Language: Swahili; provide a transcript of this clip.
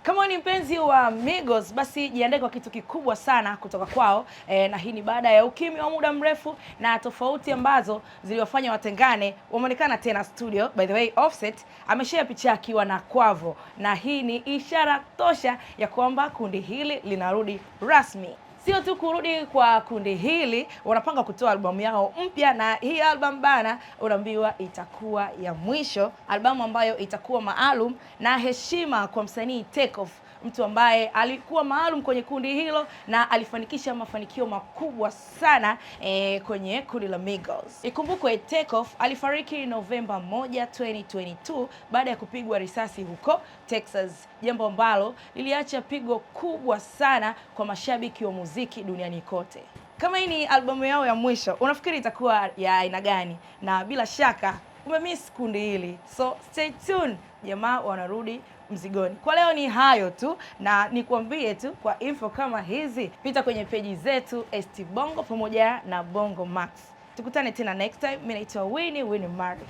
Kama ni mpenzi wa Migos, basi jiandae kwa kitu kikubwa sana kutoka kwao. Na hii ni baada ya ukimya wa muda mrefu na tofauti ambazo ziliwafanya watengane, wameonekana tena studio. By the way, Offset ameshare picha akiwa na Quavo, na hii ni ishara tosha ya kwamba kundi hili linarudi rasmi. Sio tu kurudi kwa kundi hili, wanapanga kutoa albamu yao mpya, na hii albamu bana, unaambiwa itakuwa ya mwisho, albamu ambayo itakuwa maalum na heshima kwa msanii Takeoff, mtu ambaye alikuwa maalum kwenye kundi hilo na alifanikisha mafanikio makubwa sana kwenye kundi la Migos. Ikumbukwe Takeoff alifariki Novemba 1, 2022 baada ya kupigwa risasi huko Texas, jambo ambalo liliacha pigo kubwa sana kwa mashabiki wa muziki duniani kote. Kama hii ni albamu yao ya mwisho, unafikiri itakuwa ya aina gani? Na bila shaka umemiss kundi hili, so stay tuned, jamaa wanarudi mzigoni. Kwa leo ni hayo tu, na nikwambie tu kwa info kama hizi, pita kwenye peji zetu ST Bongo pamoja na Bongo Max. Tukutane tena next time. Mimi naitwa Winnie Mari.